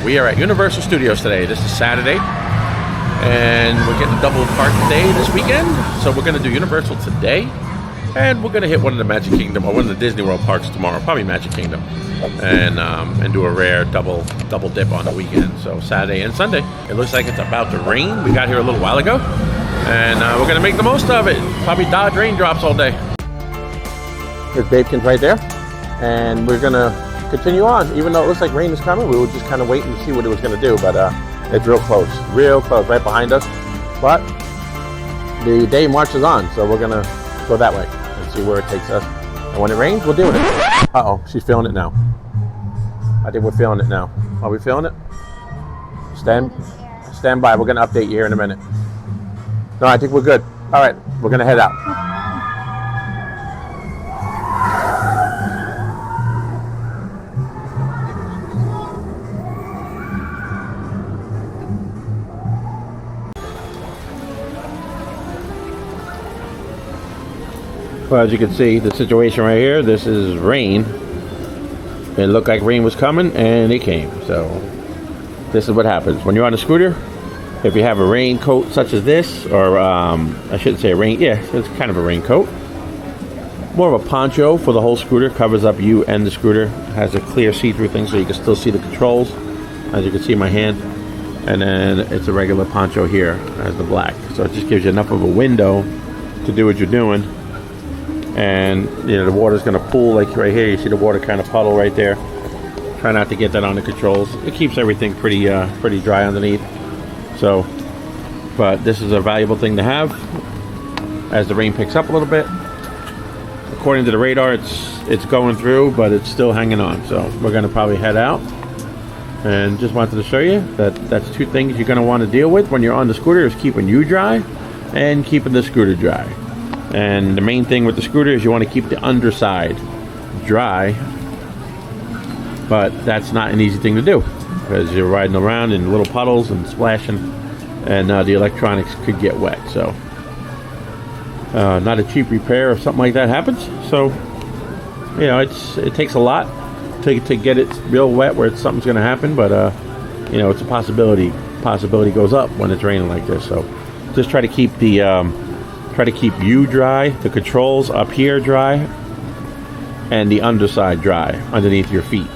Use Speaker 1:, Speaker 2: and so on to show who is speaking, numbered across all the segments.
Speaker 1: We are at Universal Studios today. This is Saturday, and we're getting a double park day this weekend. So we're going to do Universal today, and we're going to hit one of the Magic Kingdom or one of the Disney World parks tomorrow, probably Magic Kingdom, and do a rare double dip on the weekend. So Saturday and Sunday. It looks like it's about to rain. We got here a little while ago, and we're going to make the most of it. Probably dodge raindrops all day. There's Babekin's right there, and we're going to continue on. Even though it looks like rain is coming, we were just kind of waiting to see what it was going to do, but it's real close right behind us. But the day marches on, so we're going to go that way and see where it takes us. And when it rains, we'll deal with it. Uh-oh, she's feeling it now. I think we're feeling it now. Are we feeling it? Stand by. We're going to update you here in a minute. No, I think we're good. All right, we're going to head out. Well, as you can see, the situation right here, this is rain. It looked like rain was coming, and it came. So, this is what happens. When you're on a scooter, if you have a raincoat such as this, or I shouldn't say a rain, yeah, it's kind of a raincoat. More of a poncho for the whole scooter, covers up you and the scooter. Has a clear see-through thing so you can still see the controls, as you can see in my hand. And then it's a regular poncho here, as the black. So it just gives you enough of a window to do what you're doing. And you know the water's going to pool like right here. You see the water kind of puddle right there. Try not to get that on the controls. It keeps everything pretty dry underneath. So, but this is a valuable thing to have as the rain picks up a little bit. According to the radar, it's going through, but it's still hanging on. So we're going to probably head out. And just wanted to show you that that's two things you're going to want to deal with when you're on the scooter: is keeping you dry and keeping the scooter dry. And the main thing with the scooter is you want to keep the underside dry, but that's not an easy thing to do because you're riding around in little puddles and splashing, and the electronics could get wet. So not a cheap repair if something like that happens. So you know it takes a lot to get it real wet where something's going to happen, but you know it's a possibility. Possibility goes up when it's raining like this. So just try to keep you dry, the controls up here dry, and the underside dry underneath your feet.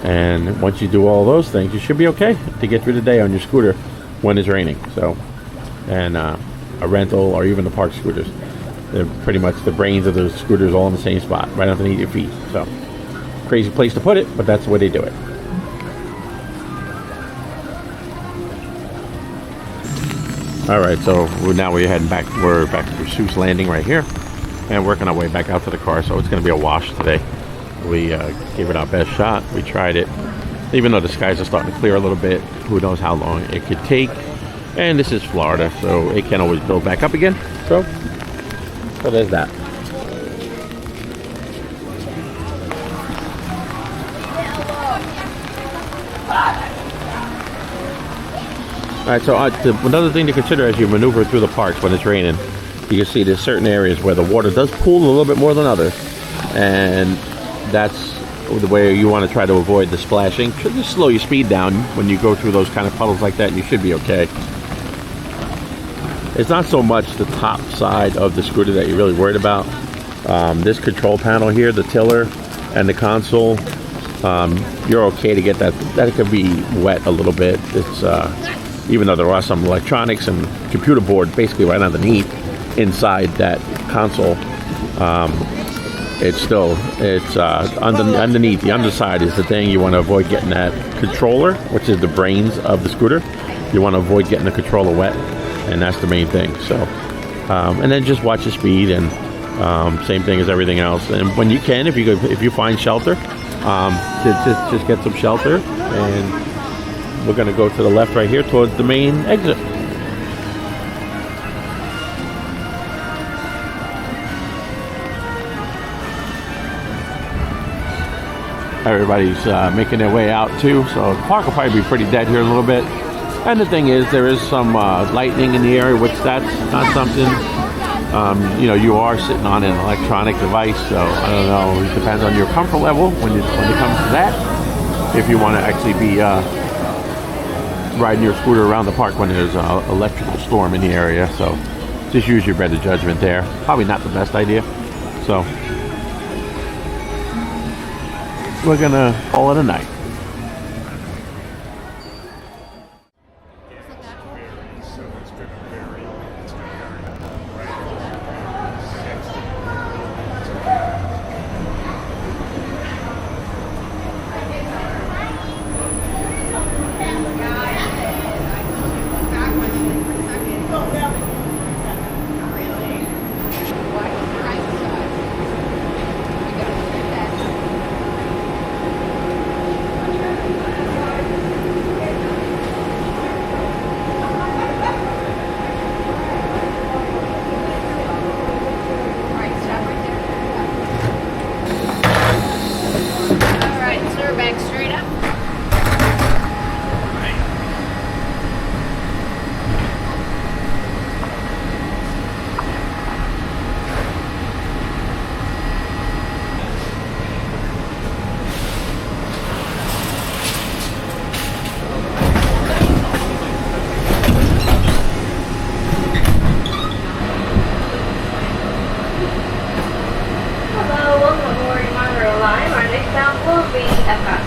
Speaker 1: And once you do all those things, you should be okay to get through the day on your scooter when it's raining. So, and a rental or even the park scooters, they're pretty much the brains of the scooters all in the same spot, right underneath your feet. So, crazy place to put it, but that's the way they do it. All right, so now we're heading back. We're back to Seuss Landing right here, and working our way back out to the car. So it's going to be a wash today. We gave it our best shot. We tried it, even though the skies are starting to clear a little bit. Who knows how long it could take? And this is Florida, so it can always build back up again. So there's that. Alright, so another thing to consider as you maneuver through the parks when it's raining, you can see there's certain areas where the water does pool a little bit more than others, and that's the way you want to try to avoid the splashing. Just slow your speed down when you go through those kind of puddles like that, and you should be okay. It's not so much the top side of the scooter that you're really worried about. This control panel here, the tiller and the console, you're okay to get that. That could be wet a little bit. It's even though there are some electronics and computer board basically right underneath inside that console, underneath the underside is the thing you want to avoid getting. That controller, which is the brains of the scooter, you want to avoid getting the controller wet, and that's the main thing. So and then just watch your speed, and same thing as everything else. And when you can, if you find shelter, just get some shelter. And we're going to go to the left right here towards the main exit. Everybody's making their way out too, so the park will probably be pretty dead here in a little bit. And the thing is, there is some lightning in the area, which that's not something you are sitting on an electronic device, so I don't know. It depends on your comfort level when it comes to that. If you want to actually be riding your scooter around the park when there's an electrical storm in the area. So just use your better judgment there. Probably not the best idea. So we're gonna call it a night.
Speaker 2: Epcot.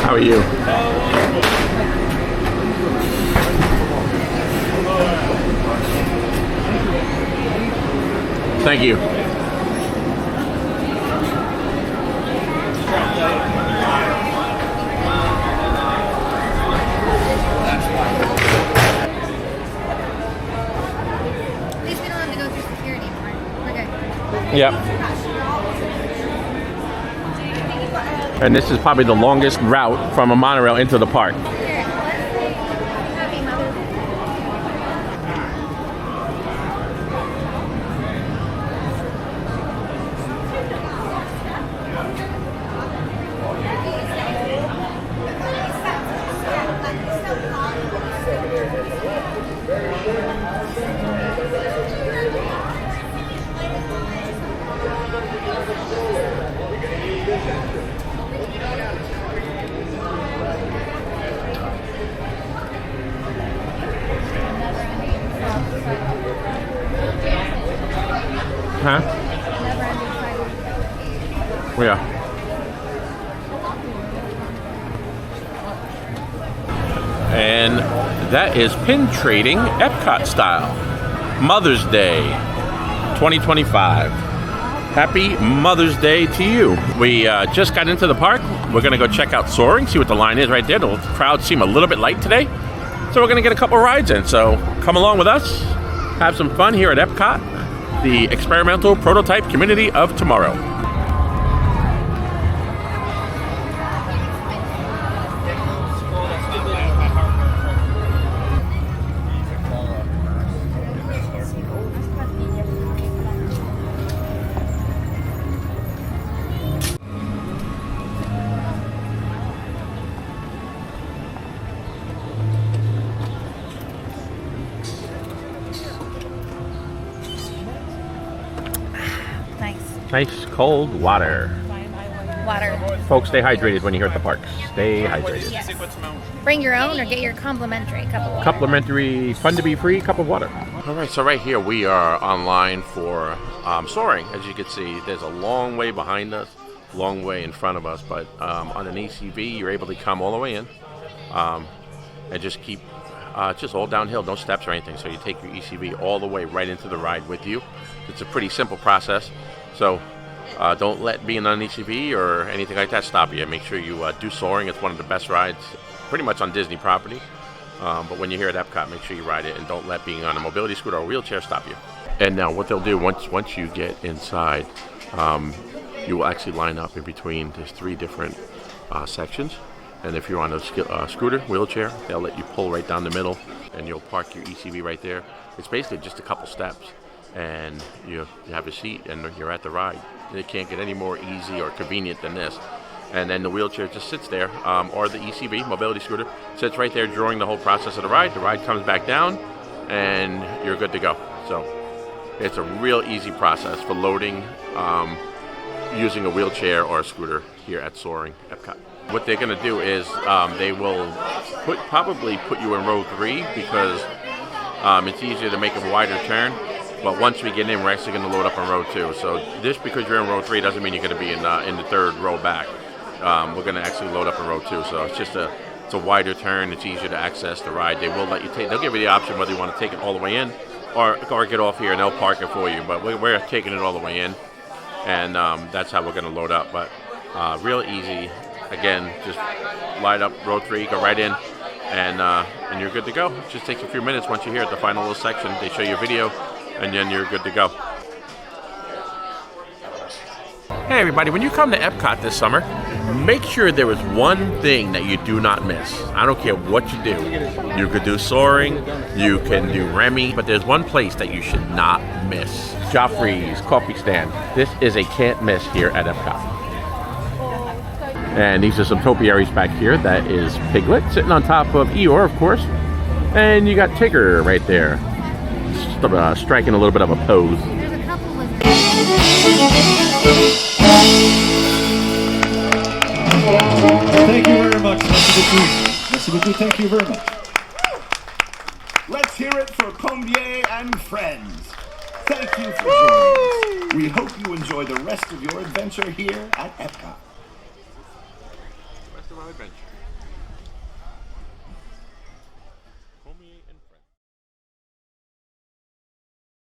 Speaker 1: How are you? Thank you.
Speaker 3: At least we don't have to go through security anymore. We're good.
Speaker 1: Yep. And this is probably the longest route from a monorail into the park.
Speaker 3: Here, let's say Happy Mother's Day.
Speaker 1: Huh? Yeah. And that is pin trading Epcot style. Mother's Day 2025. Happy Mother's Day to you. We just got into the park. We're going to go check out Soaring, see what the line is right there. The crowds seem a little bit light today. So we're going to get a couple rides in. So come along with us. Have some fun here at Epcot, the experimental prototype community of tomorrow. Nice cold water.
Speaker 3: Water.
Speaker 1: Folks, stay hydrated when you're here at the park. Stay hydrated.
Speaker 3: Yes. Bring your own or get your complimentary cup of water.
Speaker 1: Complimentary, fun to be free cup of water. All right, so right here we are online for Soaring. As you can see, there's a long way behind us, long way in front of us, but on an ACV, you're able to come all the way in and just keep just all downhill, no steps or anything. So you take your ECV all the way right into the ride with you. It's a pretty simple process. So don't let being on an ECV or anything like that stop you. Make sure you do Soaring. It's one of the best rides pretty much on Disney property. But when you're here at Epcot, make sure you ride it and don't let being on a mobility scooter or wheelchair stop you. And now what they'll do, once you get inside, you will actually line up in between. There's 3 different sections. And if you're on a scooter, wheelchair, they'll let you pull right down the middle and you'll park your ECV right there. It's basically just a couple steps and you have a seat and you're at the ride. It can't get any more easy or convenient than this. And then the wheelchair just sits there, or the ECV, mobility scooter, sits right there during the whole process of the ride. The ride comes back down and you're good to go. So it's a real easy process for loading using a wheelchair or a scooter here at Soaring Epcot. What they're going to do is they will probably put you in row 3 because it's easier to make a wider turn. But once we get in, we're actually going to load up on row 2. So just because you're in row 3 doesn't mean you're going to be in the 3rd row back. We're going to actually load up in row 2. So it's just it's a wider turn. It's easier to access the ride. They will let you take. They'll give you the option whether you want to take it all the way in or get off here and they'll park it for you. But we're taking it all the way in, and that's how we're going to load up. But real easy. Again, just light up row 3, go right in, and you're good to go. It just takes a few minutes. Once you're here at the final little section, they show you a video, and then you're good to go. Hey everybody, when you come to Epcot this summer, make sure there is one thing that you do not miss. I don't care what you do. You could do Soaring, you can do Remy, but there's one place that you should not miss. Joffrey's Coffee Stand. This is a can't miss here at Epcot. And these are some topiaries back here. That is Piglet sitting on top of Eeyore, of course. And you got Tigger right there, striking a little bit of a pose.
Speaker 3: There's a couple of
Speaker 2: Thank you very much. Merci beaucoup. Thank you very much.
Speaker 4: Let's hear it for Combier and friends. Thank you for joining us. We hope you enjoy the rest of your adventure here at Epcot.
Speaker 1: Rest of our adventure.